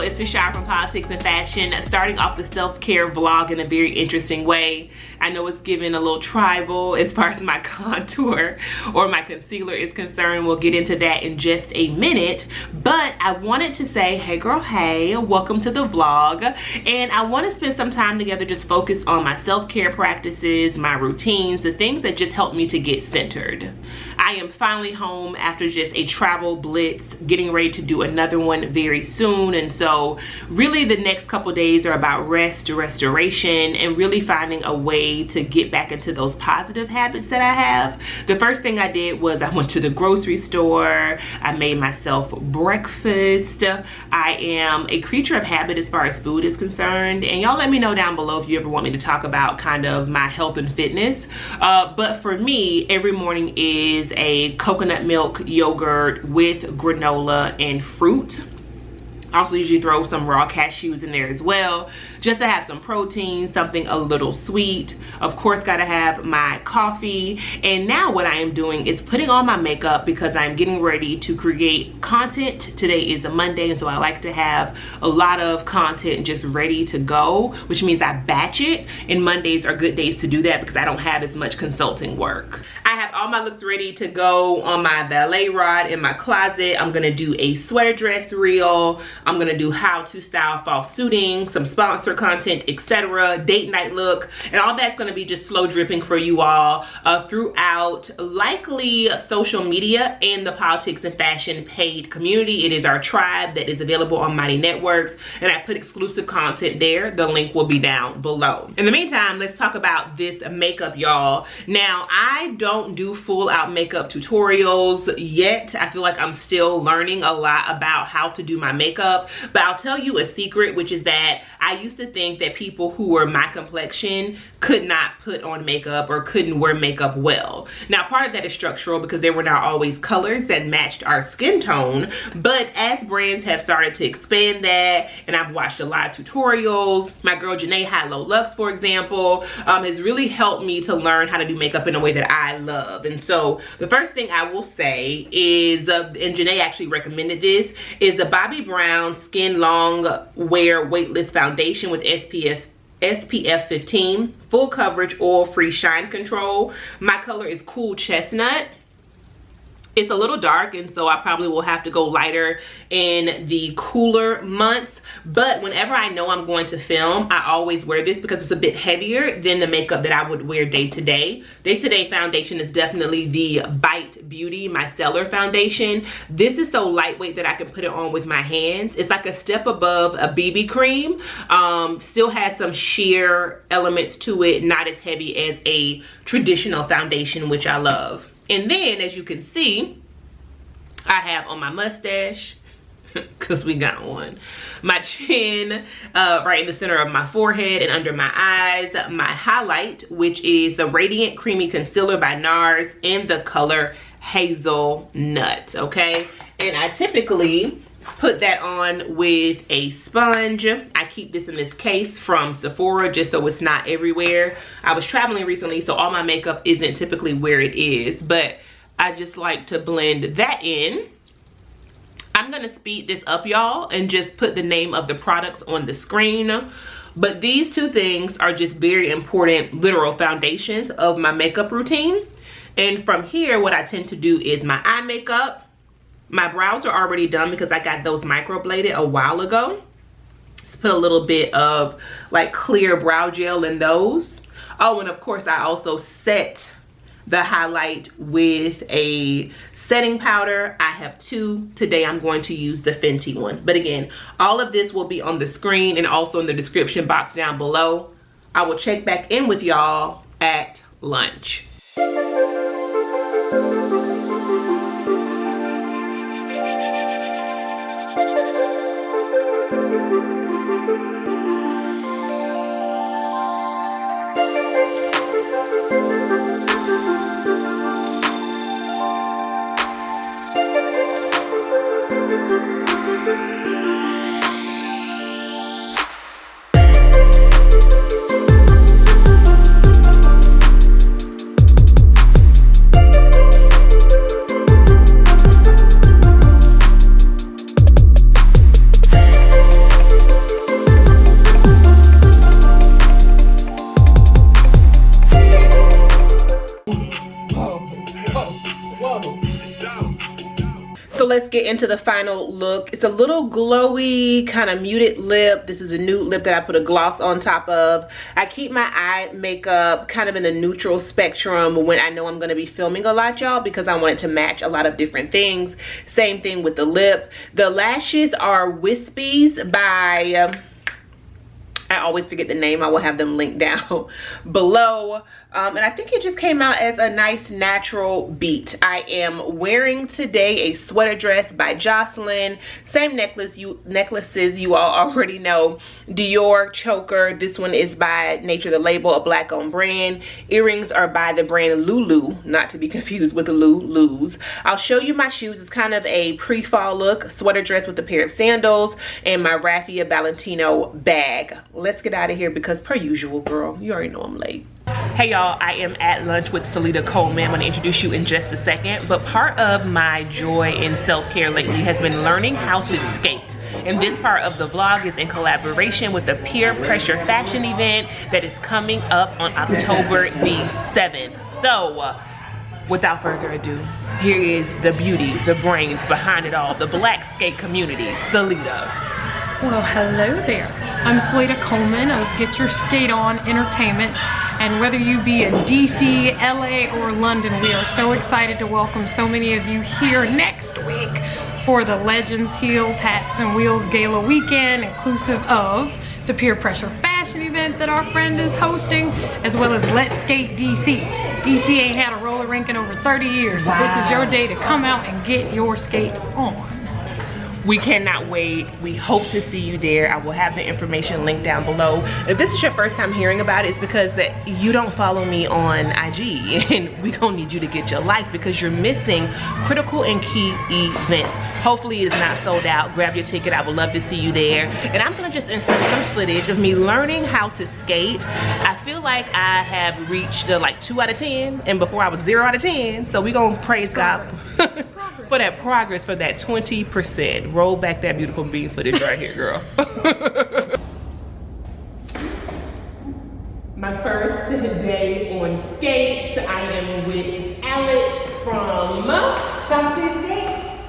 it's Tasha from Politics and Fashion, starting off the self-care vlog in a very interesting way. I know it's giving a little tribal as far as my contour or my concealer is concerned. We'll get into that in just a minute, but I wanted to say, hey girl, hey, welcome to the vlog. And I want to spend some time together just focus on my self-care practices, my routines, the things that just help me to get centered. I am finally home after just a travel blitz, getting ready to do another one very soon. And so really the next couple days are about rest, restoration, and really finding a way to get back into those positive habits that I have. The first thing I did was I went to the grocery store. I made myself breakfast. I am a creature of habit as far as food is concerned. And y'all let me know down below if you ever want me to talk about kind of my health and fitness. But for me, every morning is a coconut milk yogurt with granola and fruit. I also usually throw some raw cashews in there as well, just to have some protein, something a little sweet. Of course, gotta have my coffee. And now what I am doing is putting on my makeup because I'm getting ready to create content. Today is a Monday, and so I like to have a lot of content just ready to go, which means I batch it. And Mondays are good days to do that because I don't have as much consulting work. I have all my looks ready to go on my ballet rod in my closet. I'm gonna do a sweater dress reel. I'm gonna do how to style fall suiting, some sponsor content, etc., date night look, and all that's gonna be just slow dripping for you all throughout likely social media and the Politics and Fashion paid community. It is our tribe that is available on Mighty Networks, and I put exclusive content there. The link will be down below. In the meantime, let's talk about this makeup, y'all. Now, I don't do full out makeup tutorials yet. I feel like I'm still learning a lot about how to do my makeup. But I'll tell you a secret, which is that I used to think that people who were my complexion could not put on makeup or couldn't wear makeup well. Now, part of that is structural because there were not always colors that matched our skin tone. But as brands have started to expand that, and I've watched a lot of tutorials, my girl Janae High Low Lux, for example, has really helped me to learn how to do makeup in a way that I love. And so the first thing I will say is, and Janae actually recommended this, is the Bobbi Brown Skin Long Wear Weightless Foundation with SPF 15, full coverage, oil-free shine control. My color is Cool Chestnut. It's a little dark, and so I probably will have to go lighter in the cooler months. But whenever I know I'm going to film, I always wear this because it's a bit heavier than the makeup that I would wear day to day. Day to day foundation is definitely the Bite Beauty Micellar foundation. This is so lightweight that I can put it on with my hands. It's like a step above a BB cream. Still has some sheer elements to it, not as heavy as a traditional foundation, which I love. And then, as you can see, I have on my mustache, because we got one, my chin, right in the center of my forehead and under my eyes, my highlight, which is the Radiant Creamy Concealer by NARS in the color Hazelnut, okay? And I typically put that on with a sponge. I keep this in this case from Sephora just so it's not everywhere. I was traveling recently, so all my makeup isn't typically where it is, but I just like to blend that in. I'm gonna speed this up, y'all, and just put the name of the products on the screen. But these two things are just very important literal foundations of my makeup routine. And from here, what I tend to do is my eye makeup. My brows are already done because I got those microbladed a while ago. Just put a little bit of like clear brow gel in those. Oh, and of course I also set the highlight with a setting powder. I have two. Today I'm going to use the Fenty one. But again, all of this will be on the screen and also in the description box down below. I will check back in with y'all at lunch. get into the final look. It's a little glowy, kind of muted lip. This is a nude lip that I put a gloss on top of. I keep my eye makeup kind of in the neutral spectrum when I know I'm going to be filming a lot, y'all, because I want it to match a lot of different things. Same thing with the lip. The lashes are Wispies by... I always forget the name. I will have them linked down below. And I think it just came out as a nice natural beat. I am wearing today a sweater dress by Jocelyn. Same necklaces you all already know. Dior choker. This one is by Nature the Label, a black owned brand. Earrings are by the brand Lulu, not to be confused with the Lulus. I'll show you my shoes. It's kind of a pre-fall look. Sweater dress with a pair of sandals and my Raffia Valentino bag. Let's get out of here because per usual, girl, you already know I'm late. Hey y'all, I am at lunch with Salita Coleman. I'm going to introduce you in just a second, but part of my joy in self-care lately has been learning how to skate. And this part of the vlog is in collaboration with the Peer Pressure Fashion event that is coming up on October the 7th. So, without further ado, here is the beauty, the brains behind it all, the black skate community, Salita. Well, hello there. I'm Salita Coleman of Get Your Skate On Entertainment. And whether you be in DC, LA, or London, we are so excited to welcome so many of you here next week for the Legends Heels, Hats, and Wheels Gala weekend, inclusive of the Peer Pressure Fashion event that our friend is hosting, as well as Let's Skate DC. DC ain't had a roller rink in over 30 years, so this is your day to come out and get your skate on. We cannot wait. We hope to see you there. I will have the information linked down below. If this is your first time hearing about it, it's because that you don't follow me on IG, and we gonna need you to get your life because you're missing critical and key events. Hopefully it's not sold out. Grab your ticket. I would love to see you there. And I'm gonna just insert some footage of me learning how to skate. I feel like I have reached like 2 out of 10, and before I was 0 out of 10. So we gonna praise God for that progress, for that 20%. Roll back that beautiful bean footage right here, girl. My first day on skates. I am with Alex from Chauncey Skate,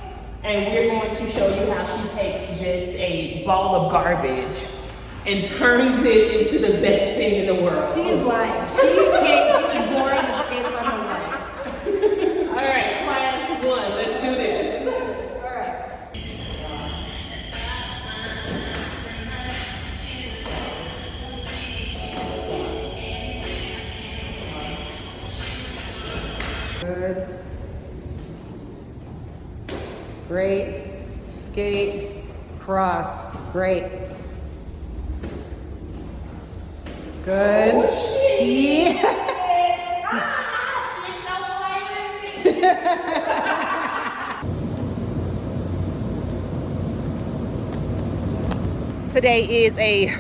and we're going to show you how she takes just a ball of garbage and turns it into the best thing in the world. She is lying. She was born and skates on her legs. All right, class 1, let's do this. Good. Great. Skate. Cross. Great. Good. Oh, shit. Today is a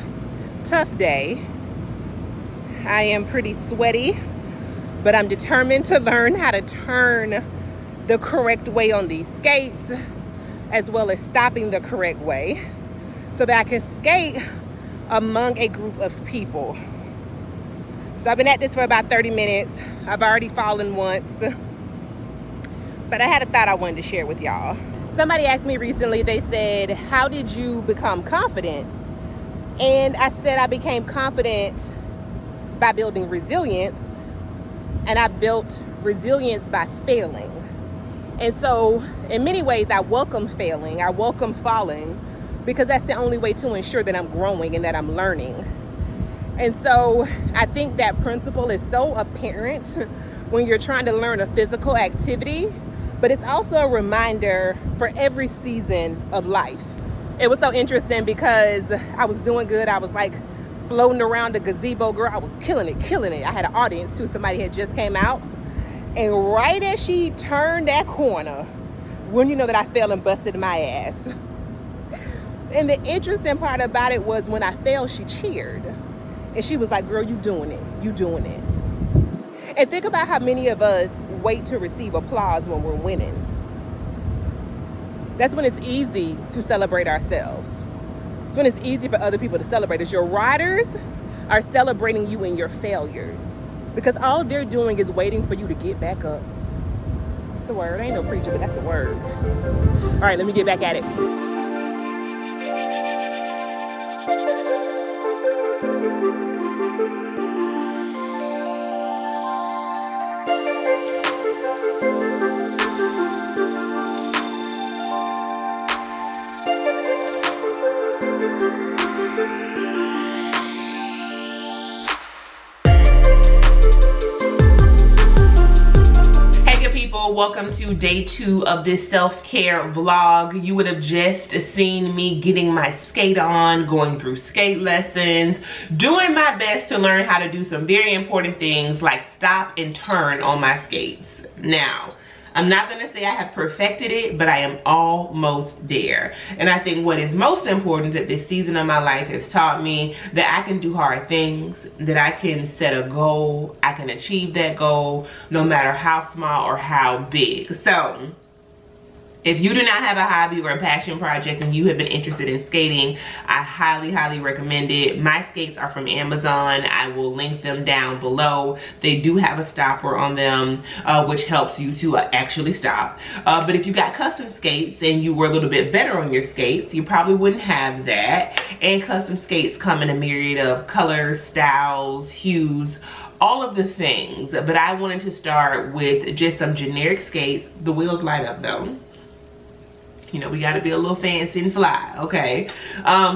tough day. I am pretty sweaty, but I'm determined to learn how to turn the correct way on these skates, as well as stopping the correct way, so that I can skate among a group of people. So I've been at this for about 30 minutes. I've already fallen once, but I had a thought I wanted to share with y'all. Somebody asked me recently, they said, how did you become confident? And I said I became confident by building resilience, and I built resilience by failing. And so in many ways, I welcome failing, I welcome falling, because that's the only way to ensure that I'm growing and that I'm learning. And so I think that principle is so apparent when you're trying to learn a physical activity, but it's also a reminder for every season of life. It was so interesting because I was doing good. I was like floating around the gazebo, girl. I was killing it. I had an audience too. Somebody had just came out. And right as she turned that corner, wouldn't you know that I fell and busted my ass. And the interesting part about it was when I fell, she cheered. And she was like, girl, you doing it. You doing it. And think about how many of us wait to receive applause when we're winning. That's when it's easy to celebrate ourselves. It's when it's easy for other people to celebrate us. Your riders are celebrating you in your failures, because all they're doing is waiting for you to get back up. That's a word. I ain't no preacher, but that's a word. All right, let me get back at it. Welcome to day 2 of this self-care vlog. You would have just seen me getting my skate on, going through skate lessons, doing my best to learn how to do some very important things like stop and turn on my skates. Now, I'm not gonna say I have perfected it, but I am almost there. And I think what is most important is that this season of my life has taught me that I can do hard things, that I can set a goal, I can achieve that goal, no matter how small or how big. So, if you do not have a hobby or a passion project and you have been interested in skating, I highly, highly recommend it. My skates are from Amazon. I will link them down below. They do have a stopper on them, which helps you to actually stop. But if you got custom skates and you were a little bit better on your skates, you probably wouldn't have that. And custom skates come in a myriad of colors, styles, hues, all of the things. But I wanted to start with just some generic skates. The wheels light up though. You know, we got to be a little fancy and fly, okay?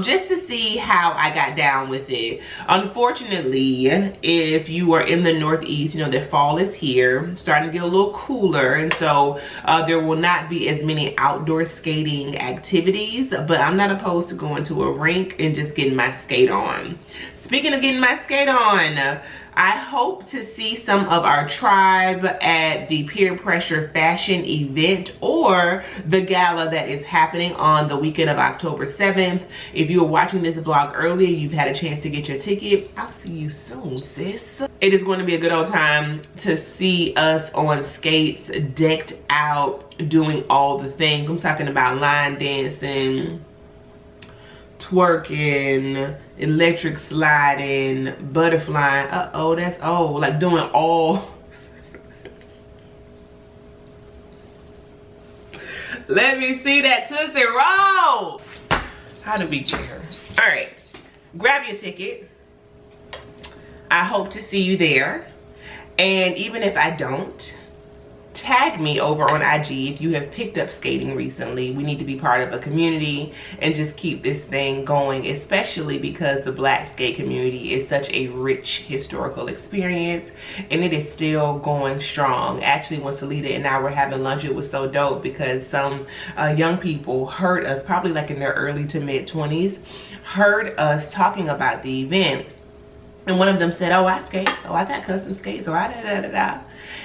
Just to see how I got down with it. Unfortunately, if you are in the Northeast, you know that fall is here, starting to get a little cooler, and so there will not be as many outdoor skating activities, but I'm not opposed to going to a rink and just getting my skate on. Speaking of getting my skate on, I hope to see some of our tribe at the Peer Pressure Fashion event or the gala that is happening on the weekend of October 7th. If you were watching this vlog earlier, you've had a chance to get your ticket. I'll see you soon, sis. It is going to be a good old time to see us on skates, decked out, doing all the things. I'm talking about line dancing, twerking, electric sliding, butterflying. Uh-oh, that's old. Like doing all. Let me see that Tootsie Roll. How do we get her? All right, grab your ticket. I hope to see you there. And even if I don't, tag me over on IG if you have picked up skating recently. We need to be part of a community and just keep this thing going, especially because the Black skate community is such a rich historical experience and it is still going strong. Actually, when Salida and I were having lunch, it was so dope because some young people heard us, probably like in their early to mid 20s, heard us talking about the event. And one of them said, oh, I skate. Oh, I got custom skates. Oh, I da-da-da-da.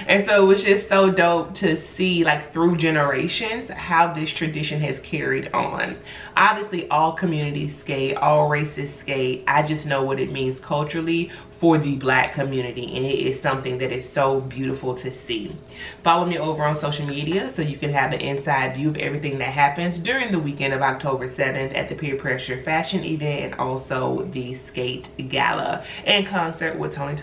And so it was just so dope to see, like, through generations how this tradition has carried on. Obviously, all communities skate, all races skate. I just know what it means culturally for the Black community, and it is something that is so beautiful to see. Follow me over on social media so you can have an inside view of everything that happens during the weekend of October 7th at the Peer Pressure Fashion event and also the Skate Gala and concert with Tony.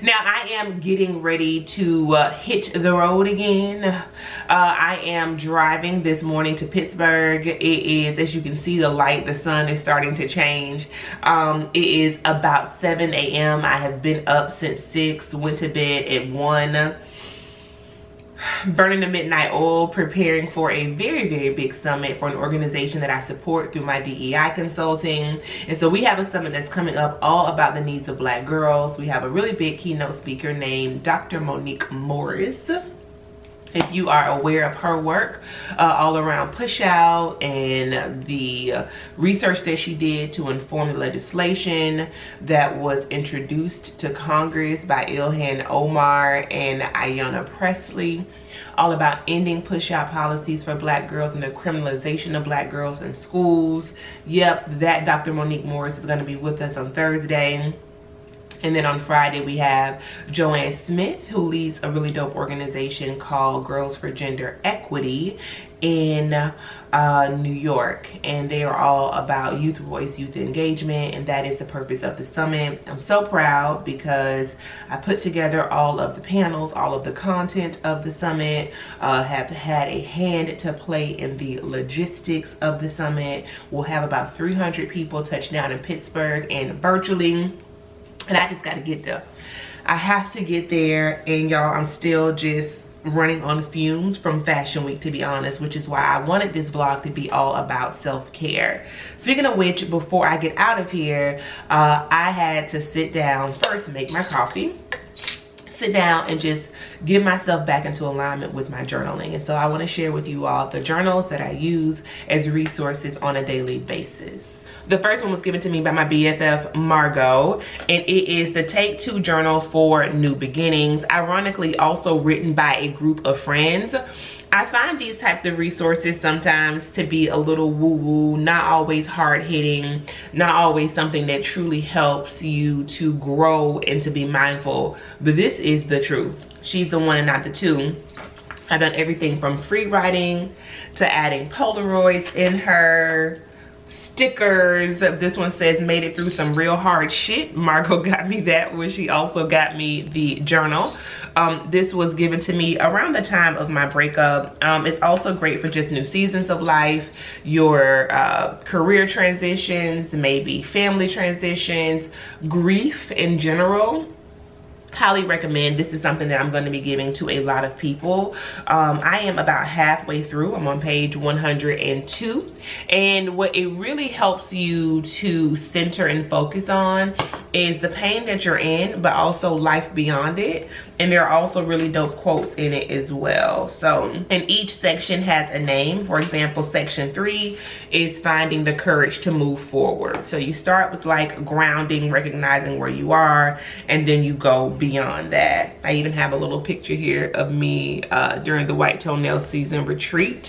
Now, I am getting ready to hit the road again. I am driving this morning to Pittsburgh. It is, as you can see, the sun is starting to change. It is about 7 a.m. I have been up since 6, went to bed at 1, burning the midnight oil, preparing for a very, very big summit for an organization that I support through my DEI consulting. And so we have a summit that's coming up all about the needs of Black girls. We have a really big keynote speaker named Dr. Monique Morris. If you are aware of her work all around push out and the research that she did to inform the legislation that was introduced to Congress by Ilhan Omar and Ayanna Pressley, all about ending push out policies for Black girls and the criminalization of Black girls in schools. Yep, that Dr. Monique Morris is going to be with us on Thursday. And then on Friday, we have Joanne Smith, who leads a really dope organization called Girls for Gender Equity. in New York, and they are all about youth voice, youth engagement, and that is the purpose of the summit. I'm so proud because I put together all of the panels, all of the content of the summit, have had a hand to play in the logistics of the summit. We'll have about 300 people touch down in Pittsburgh and virtually, and I just got to get there. I have to get there, and y'all, I'm still just running on fumes from Fashion Week, to be honest, which is why I wanted this vlog to be all about self-care. Speaking of which, before I get out of here, I had to sit down first, make my coffee, sit down and just get myself back into alignment with my journaling. And so I want to share with you all the journals that I use as resources on a daily basis. The first one was given to me by my BFF, Margot, and it is the Take 2 Journal for New Beginnings, ironically also written by a group of friends. I find these types of resources sometimes to be a little woo-woo, not always hard-hitting, not always something that truly helps you to grow and to be mindful, but this is the truth. She's the one and not the two. I've done everything from free writing to adding Polaroids in her, stickers. This one says made it through some real hard shit. Margot got me that one. She also got me the journal. This was given to me around the time of my breakup. It's also great for just new seasons of life, your career transitions, maybe family transitions, grief in general. Highly recommend. This is something that I'm going to be giving to a lot of people. I am about halfway through. I'm on page 102, and what it really helps you to center and focus on is the pain that you're in, but also life beyond it. And there are also really dope quotes in it as well. So, and each section has a name. For example, section 3 is finding the courage to move forward. So you start with like grounding, recognizing where you are, and then you go beyond that. I even have a little picture here of me during the White Toenail Season retreat.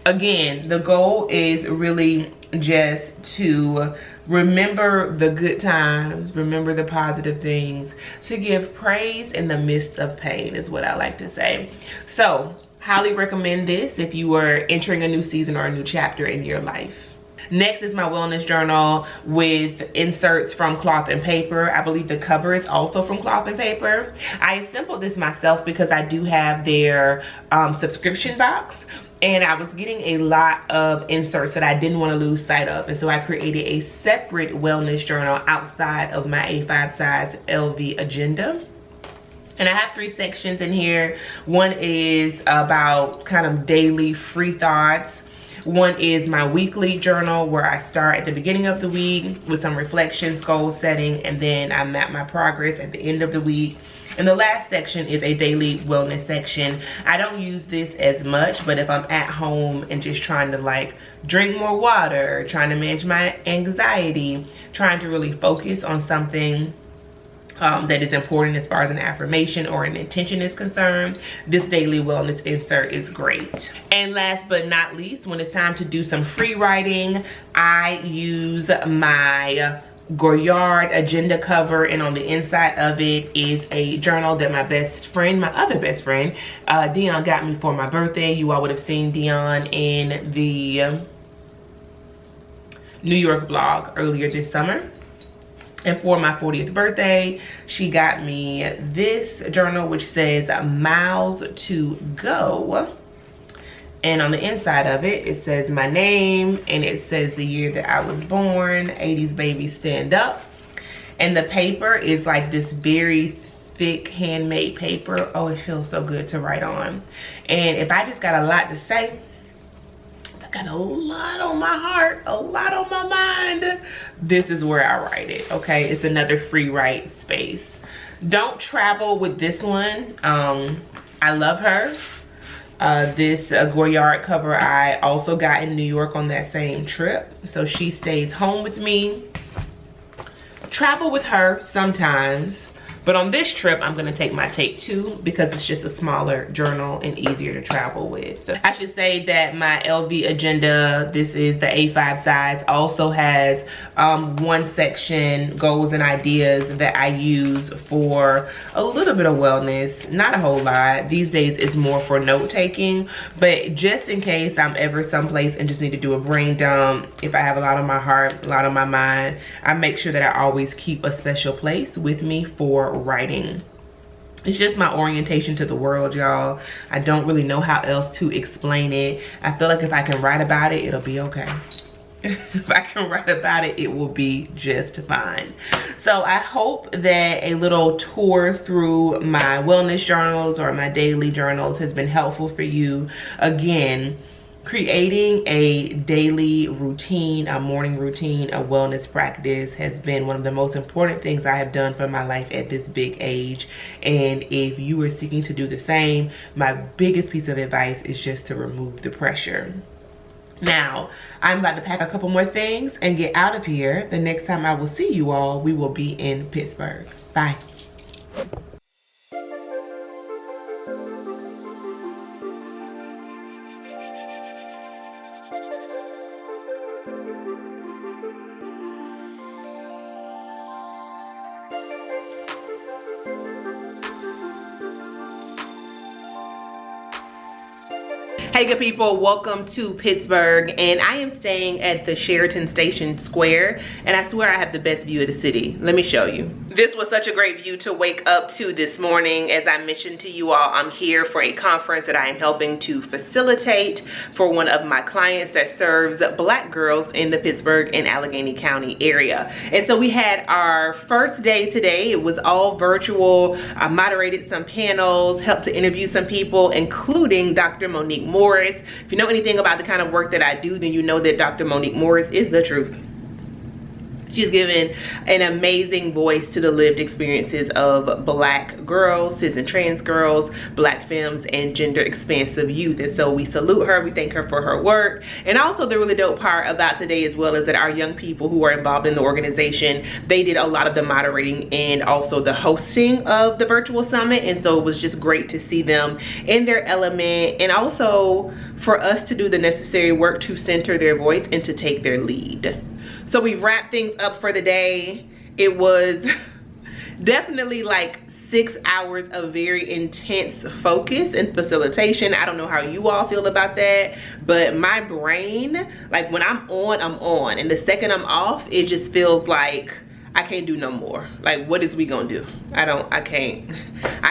Again, the goal is really just to remember the good times, remember the positive things, to give praise in the midst of pain is what I like to say. So, highly recommend this if you are entering a new season or a new chapter in your life. Next is my wellness journal with inserts from cloth and paper. I believe the cover is also from cloth and paper. I assembled this myself because I do have their subscription box, and I was getting a lot of inserts that I didn't want to lose sight of, and so I created a separate wellness journal outside of my A5 size LV agenda. And I have 3 sections in here. One is about kind of daily free thoughts. One is my weekly journal, where I start at the beginning of the week with some reflections, goal setting, and then I map my progress at the end of the week. And the last section is a daily wellness section. I don't use this as much, but if I'm at home and just trying to like drink more water, trying to manage my anxiety, trying to really focus on something that is important as far as an affirmation or an intention is concerned, this daily wellness insert is great. And last but not least, when it's time to do some free writing, I use my Goyard agenda cover, and on the inside of it is a journal that my best friend, my other best friend, Dion, got me for my birthday. You all would have seen Dion in the New York vlog earlier this summer. And for my 40th birthday, she got me this journal, which says Miles to Go. And on the inside of it, it says my name, and it says the year that I was born, 80s baby stand up. And the paper is like this very thick handmade paper. Oh, it feels so good to write on. And if I just got a lot to say, got a lot on my heart, a lot on my mind, this is where I write it. Okay, it's another free write space. Don't travel with this one. I love her. This Goyard cover I also got in New York on that same trip, so she stays home with me. Travel with her sometimes, But on this trip, I'm gonna take my Take 2 because it's just a smaller journal and easier to travel with. I should say that my LV agenda, this is the A5 size, also has one section, goals and ideas, that I use for a little bit of wellness, not a whole lot. These days it's more for note taking, but just in case I'm ever someplace and just need to do a brain dump, if I have a lot on my heart, a lot on my mind, I make sure that I always keep a special place with me for writing. It's just my orientation to the world, y'all. I don't really know how else to explain it. I feel like if I can write about it, it'll be okay. If I can write about it, it will be just fine. So I hope that a little tour through my wellness journals or my daily journals has been helpful for you. Again, creating a daily routine, a morning routine, a wellness practice has been one of the most important things I have done for my life at this big age. And if you are seeking to do the same, my biggest piece of advice is just to remove the pressure. Now, I'm about to pack a couple more things and get out of here. The next time I will see you all, we will be in Pittsburgh. Bye. Hey good people, welcome to Pittsburgh, and I am staying at the Sheraton Station Square, and I swear I have the best view of the city. Let me show you. This was such a great view to wake up to this morning. As I mentioned to you all, I'm here for a conference that I am helping to facilitate for one of my clients that serves Black girls in the Pittsburgh and Allegheny County area. And so we had our first day today. It was all virtual. I moderated some panels, helped to interview some people, including Dr. Monique Morris. If you know anything about the kind of work that I do, then you know that Dr. Monique Morris is the truth. She's given an amazing voice to the lived experiences of Black girls, cis and trans girls, Black femmes, and gender expansive youth. And so we salute her, we thank her for her work. And also the really dope part about today as well is that our young people who are involved in the organization, they did a lot of the moderating and also the hosting of the virtual summit. And so it was just great to see them in their element, and also for us to do the necessary work to center their voice and to take their lead. So we wrapped things up for the day. It was definitely like 6 hours of very intense focus and facilitation. I don't know how you all feel about that, but my brain, like when I'm on, I'm on. And the second I'm off, it just feels like I can't do no more. Like, what is we gonna do? I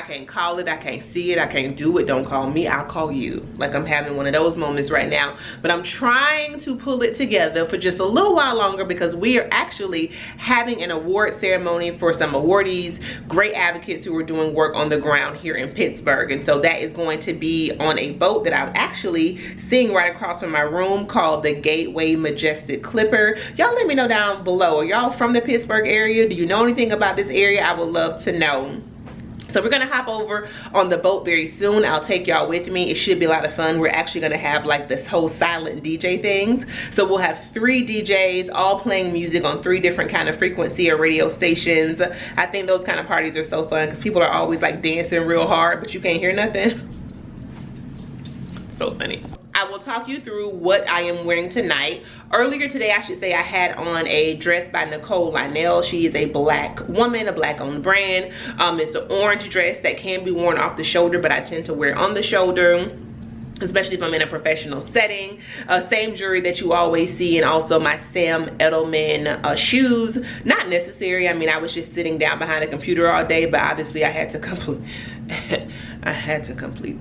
can't call it, I can't see it, I can't do it. Don't call me, I'll call you. Like, I'm having one of those moments right now, but I'm trying to pull it together for just a little while longer because we are actually having an award ceremony for some awardees, great advocates who are doing work on the ground here in Pittsburgh. And so that is going to be on a boat that I'm actually seeing right across from my room called the Gateway Majestic Clipper. Y'all let me know down below. Are y'all from the Pittsburgh area? Do you know anything about this area? I would love to know. So we're gonna hop over on the boat very soon. I'll take y'all with me. It should be a lot of fun. We're actually gonna have like this whole silent DJ things. So we'll have 3 DJs all playing music on 3 different kind of frequency or radio stations. I think those kind of parties are so fun because people are always like dancing real hard, but you can't hear nothing. So funny. I will talk you through what I am wearing tonight. Earlier today, I should say, I had on a dress by Nicole Lionel. She is a Black woman, a Black owned brand. It's an orange dress that can be worn off the shoulder, but I tend to wear it on the shoulder, especially if I'm in a professional setting. Same jewelry that you always see, and also my Sam Edelman shoes. Not necessary. I mean, I was just sitting down behind a computer all day, but obviously I had to complete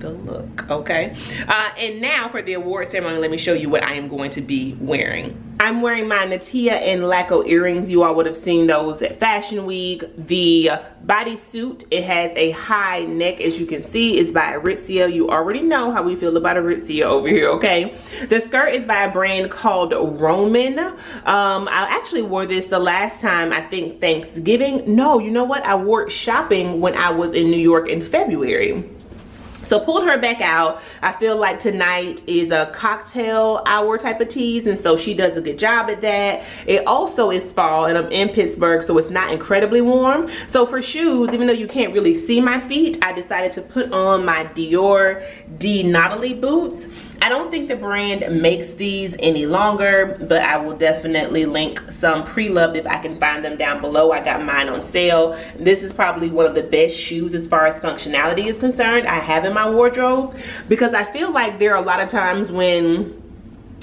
the look, okay? And now for the award ceremony, let me show you what I am going to be wearing. I'm wearing my Natia and Laco earrings. You all would have seen those at Fashion Week. The bodysuit, it has a high neck, as you can see. It's by Aritzia. You already know how we feel about Aritzia over here, okay? The skirt is by a brand called Roman. I actually wore this the last time, I think Thanksgiving. No, you know what? I wore it shopping when I was in New York in February. So pulled her back out. I feel like tonight is a cocktail hour type of tease, and so she does a good job at that. It also is fall, and I'm in Pittsburgh, so it's not incredibly warm. So for shoes, even though you can't really see my feet, I decided to put on my Dior DENONA boots. I don't think the brand makes these any longer, but I will definitely link some pre-loved if I can find them down below. I got mine on sale. This is probably one of the best shoes as far as functionality is concerned I have in my wardrobe, because I feel like there are a lot of times when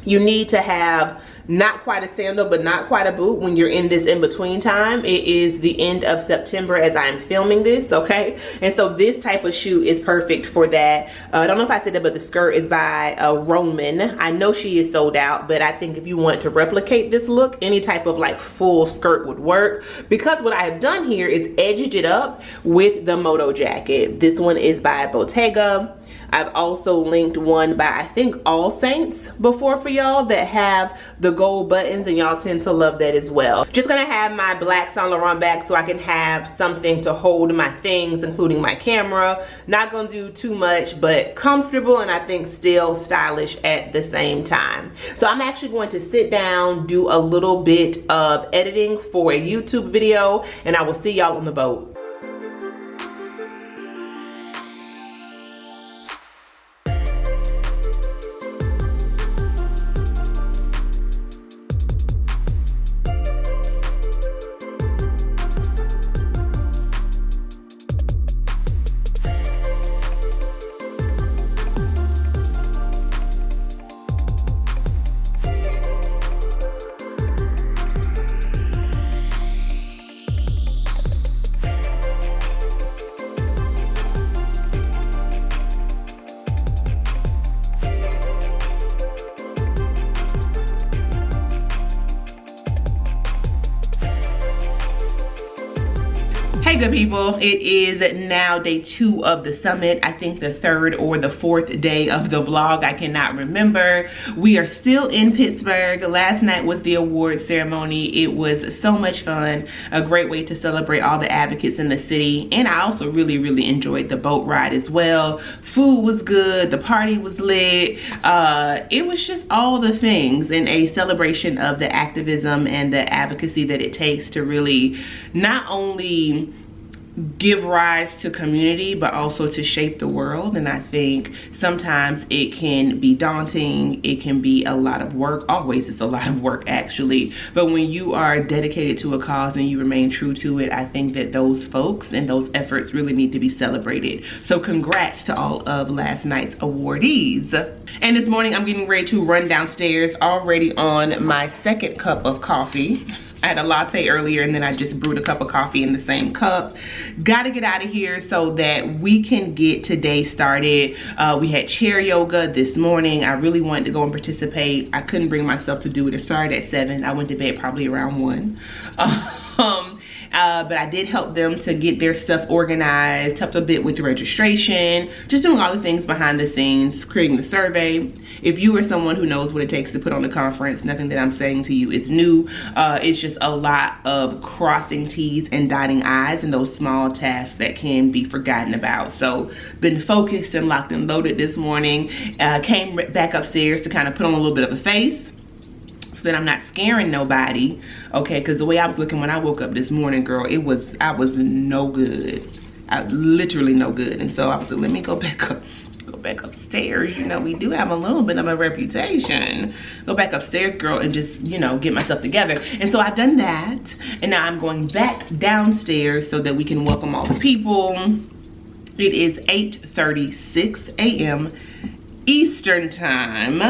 you need to have not quite a sandal but not quite a boot when you're in this in-between time. It is the end of September as I'm filming this, okay? And so this type of shoe is perfect for that. I don't know if I said that, but the skirt is by Roman. I know she is sold out, but I think if you want to replicate this look, any type of like full skirt would work, because what I have done here is edged it up with the moto jacket. This one is by Bottega. I've also linked one by, I think, All Saints before for y'all that have the gold buttons, and y'all tend to love that as well. Just gonna have my black Saint Laurent bag so I can have something to hold my things, including my camera. Not gonna do too much, but comfortable, and I think still stylish at the same time. So I'm actually going to sit down, do a little bit of editing for a YouTube video, and I will see y'all on the boat. Hey good people, it is now day 2 of the summit. I think the 3rd or the 4th day of the vlog, I cannot remember. We are still in Pittsburgh. Last night was the award ceremony. It was so much fun, a great way to celebrate all the advocates in the city, and I also really enjoyed the boat ride as well. Food was good, the party was lit. It was just all the things, and a celebration of the activism and the advocacy that it takes to really not only give rise to community but also to shape the world. And I think sometimes it can be daunting, it can be a lot of work. Always it's a lot of work actually, but when you are dedicated to a cause and you remain true to it, I think that those folks and those efforts really need to be celebrated. So congrats to all of last night's awardees. And this morning I'm getting ready to run downstairs, already on my 2nd cup of coffee. I had a latte earlier and then I just brewed a cup of coffee in the same cup. Gotta get out of here so that we can get today started. We had chair yoga this morning. I really wanted to go and participate. I couldn't bring myself to do it. It started at 7. I went to bed probably around 1. But I did help them to get their stuff organized, helped a bit with the registration, just doing all the things behind the scenes, creating the survey. If you are someone who knows what it takes to put on a conference, nothing that I'm saying to you is new. It's just a lot of crossing T's and dotting I's, and those small tasks that can be forgotten about. So been focused and locked and loaded this morning. Came back upstairs to kind of put on a little bit of a face so that I'm not scaring nobody, okay? Because the way I was looking when I woke up this morning, girl, I was no good. Literally no good. And so I was like, let me go back upstairs. You know, we do have a little bit of a reputation. Go back upstairs, girl, and just, you know, get myself together. And so I've done that, and now I'm going back downstairs so that we can welcome all the people. It is 8:36 a.m. Eastern time,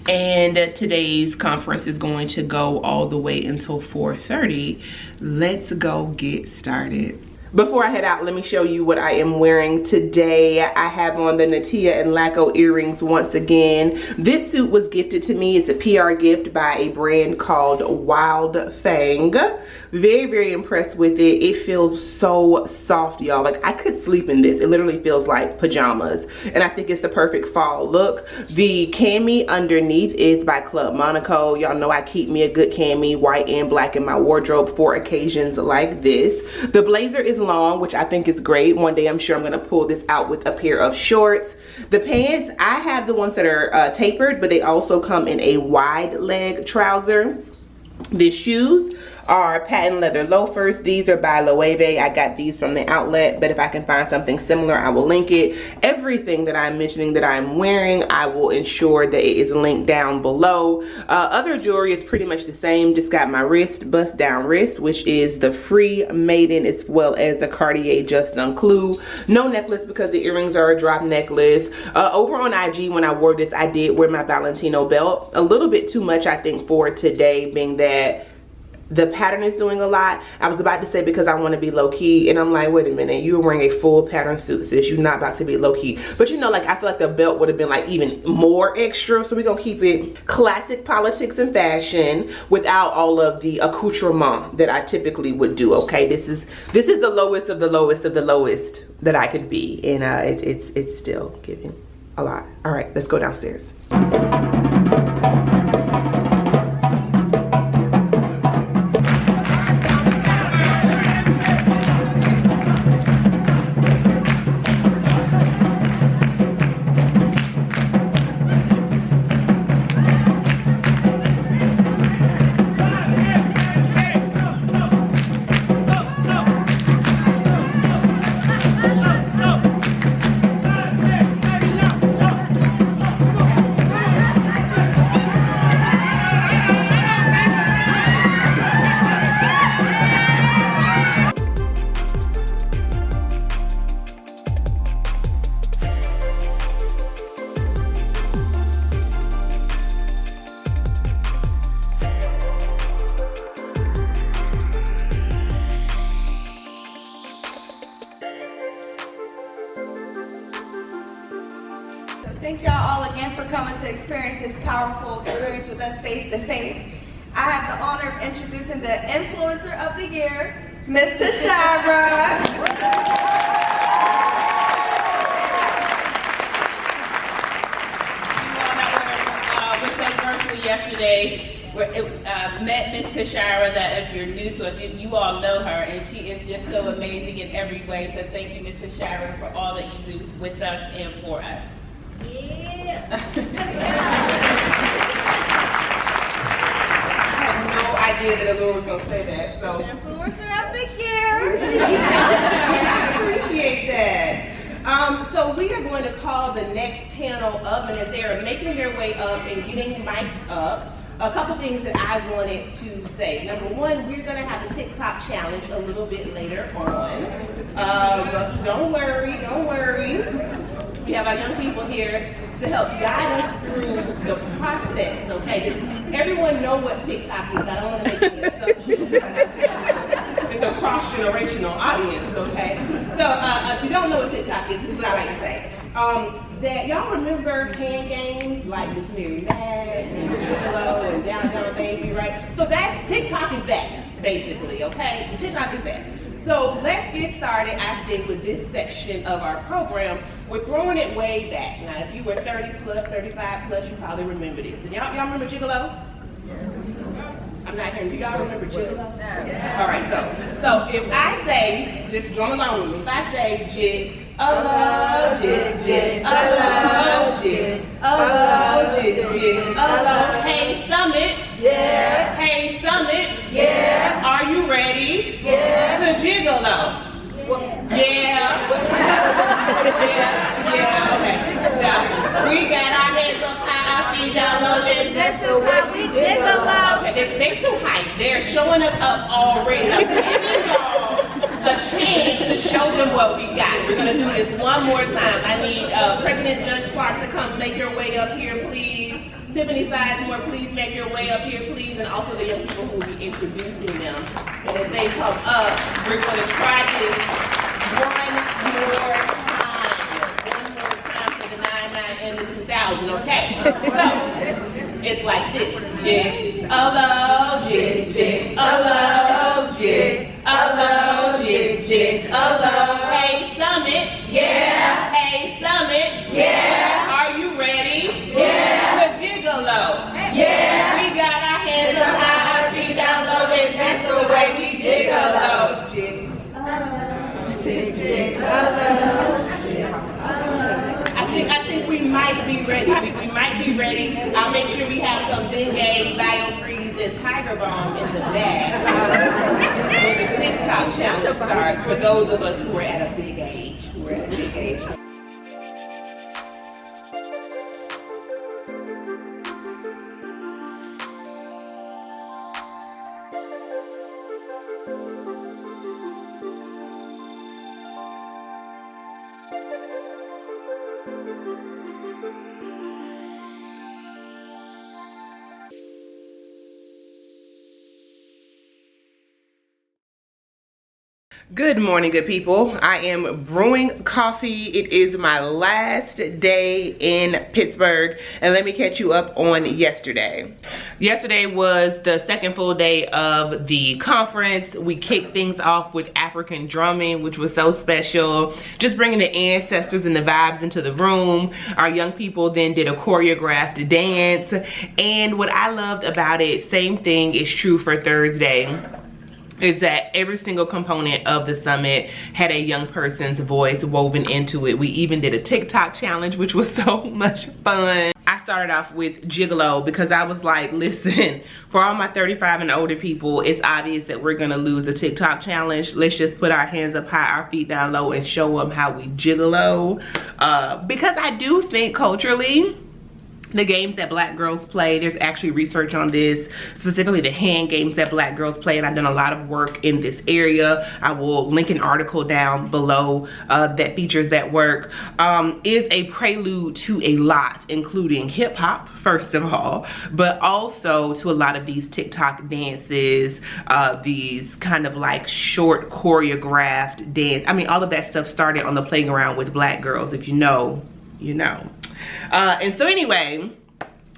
and today's conference is going to go all the way until 4:30. Let's go get started. Before I head out, let me show you what I am wearing today. I have on the Natia and Laco earrings once again. This suit was gifted to me. It's a PR gift by a brand called Wild Fang. Very impressed with it. It feels so soft, y'all. Like, I could sleep in this. It literally feels like pajamas, and I think it's the perfect fall look. The cami underneath is by Club Monaco. Y'all know I keep me a good cami, white and black, in my wardrobe for occasions like this. The blazer is long, which I think is great. One day I'm sure I'm gonna pull this out with a pair of shorts. The pants, I have the ones that are tapered, but they also come in a wide leg trouser. The shoes are patent leather loafers. These are by Loewe. I got these from the outlet, but if I can find something similar, I will link it. Everything that I'm mentioning that I'm wearing, I will ensure that it is linked down below. Other jewelry is pretty much the same, just got my wrist, bust down wrist, which is the Free Maiden, as well as the Cartier Just Unclue. No necklace because the earrings are a drop necklace. Over on IG, when I wore this, I did wear my Valentino belt. A little bit too much, I think, for today, being that the pattern is doing a lot. I was about to say because I want to be low-key, and I'm like, wait a minute, you're wearing a full pattern suit, sis. You're not about to be low-key. But you know, like, I feel like the belt would have been like even more extra, so we're gonna keep it classic politics and fashion without all of the accoutrement that I typically would do. Okay, this is the lowest of the lowest of the lowest that I could be, and it's still giving a lot. All right, let's go downstairs. Thank y'all all again for coming to experience this powerful experience with us face to face. I have the honor of introducing the influencer of the year, Miss Tashara. With us virtually yesterday, met Miss Tashara, that if you're new to us, you all know her, and she is just so amazing in every way. So thank you, Miss Tashara, for all that you do with us and for us. Yeah. I had no idea that Allure was going to say that, so. Influencer of the year. I appreciate that. So we are going to call the next panel up, and as they are making their way up and getting mic'd up, a couple things that I wanted to say. Number one, we're going to have a TikTok challenge a little bit later on. Don't worry, don't worry. We have our young people here to help guide us through the process, okay? Does everyone know what TikTok is? I don't want to make any assumptions. It's a cross-generational audience, okay? So if you don't know what TikTok is, this is what I like to say. That y'all remember hand games like Miss Mary Mass and Gigolo and Down Baby, right? So that's, TikTok is that, basically, okay? TikTok is that. So let's get started, I think, with this section of our program. We're throwing it way back. Now, if you were 30 plus, 35 plus, you probably remember this. Y'all remember Gigolo? I'm not hearing. Do y'all remember Gigolo? Yeah. All right, so if I say, just drum along with me. If I say Gigolo, Gigolo, Gigolo, Gigolo, hey Summit, yeah. Hey Summit, yeah. Are you ready? Yeah. To Gigolo? Yeah. Yeah, okay. Now, we got our heads up high, our feet down low. This is how we Gigolo. Okay, they too hyped. They're showing us up already. I'm giving y'all a chance to show them what we got. We're gonna do this one more time. I need President Judge Clark to come make your way up here, please. Tiffany Sizemore, please make your way up here, please. And also the young people who will be introducing them. And as they come up, we're gonna try this one more time for the 99 and the 2000, okay? So, it's like this. Gigolo, Gigolo, Gigolo, Gigolo. Hey Summit, yeah. Hey Summit, yeah. Are you ready? Yeah. To Gigolo, yeah. We got our hands up high, our feet down low, and that's the way we Gigolo. Bengay, BioFreeze, and Tiger Balm in the bag when the TikTok challenge starts for those of us who are at a big age. Good morning, good people. I am brewing coffee. It is my last day in Pittsburgh, and let me catch you up on yesterday. Yesterday was the second full day of the conference. We kicked things off with African drumming, which was so special. Just bringing the ancestors and the vibes into the room. Our young people then did a choreographed dance, and what I loved about it, same thing is true for Thursday, is that every single component of the summit had a young person's voice woven into it. We even did a TikTok challenge, which was so much fun. I started off with Gigolo because I was like, listen, for all my 35 and older people, it's obvious that we're gonna lose the TikTok challenge. Let's just put our hands up high, our feet down low, and show them how we gigolo. Because I do think culturally, the games that black girls play, there's actually research on this, specifically the hand games that black girls play, and I've done a lot of work in this area. I will link an article down below that features that work. Is a prelude to a lot, including hip hop, first of all, but also to a lot of these TikTok dances, these kind of like short choreographed dance. I mean, all of that stuff started on the playground with black girls. If you know, you know. And so anyway,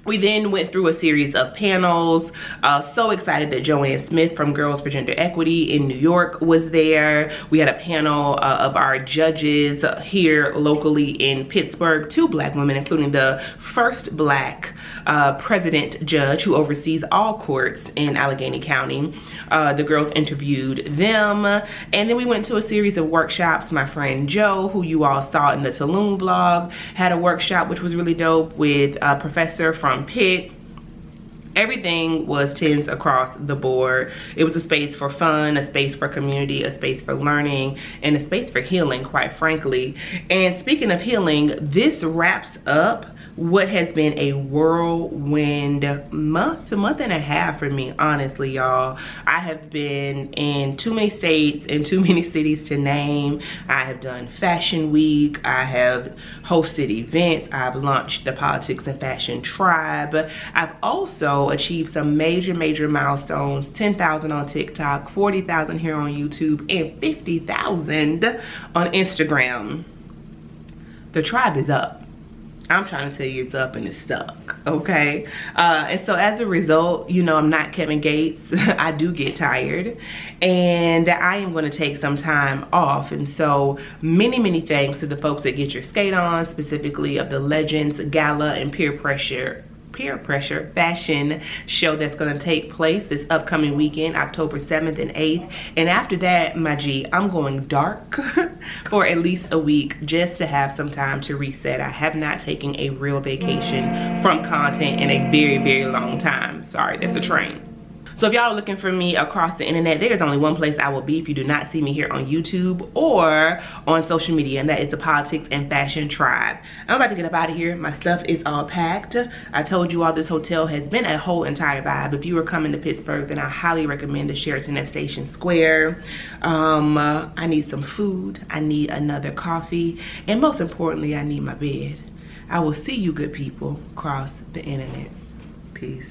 we then went through a series of panels. So excited that Joanne Smith from Girls for Gender Equity in New York was there. We had a panel of our judges here locally in Pittsburgh, 2 black women, including the first black president judge who oversees all courts in Allegheny County. The girls interviewed them, and then we went to a series of workshops. My friend Joe, who you all saw in the Tulum vlog, had a workshop which was really dope with a professor from Pitt. Everything was 10s across the board. It was a space for fun, a space for community, a space for learning, and a space for healing, quite frankly. And speaking of healing, this wraps up what has been a whirlwind month and a half for me, honestly, y'all. I have been in too many states and too many cities to name. I have done Fashion Week. I have hosted events. I've launched the Politics and Fashion Tribe. I've also achieved some major milestones: 10,000 on TikTok, 40,000 here on YouTube, and 50,000 on Instagram. The tribe is up. I'm trying to tell you, it's up and it's stuck, okay? And so as a result, you know, I'm not Kevin Gates. I do get tired, and I am going to take some time off. And so many thanks to the folks that Get Your Skate On, specifically of the Legends Gala and Peer Pressure fashion show that's going to take place this upcoming weekend, October 7th and 8th. And after that, my G, I'm going dark for at least a week just to have some time to reset. I have not taken a real vacation from content in a very long time. Sorry, that's a train. So if y'all are looking for me across the internet, there's only one place I will be if you do not see me here on YouTube or on social media, and that is the Politics and Fashion Tribe. I'm about to get up out of here. My stuff is all packed. I told you all this hotel has been a whole entire vibe. If you are coming to Pittsburgh, then I highly recommend the Sheraton at Station Square. I need some food. I need another coffee. And most importantly, I need my bed. I will see you good people across the internet. Peace.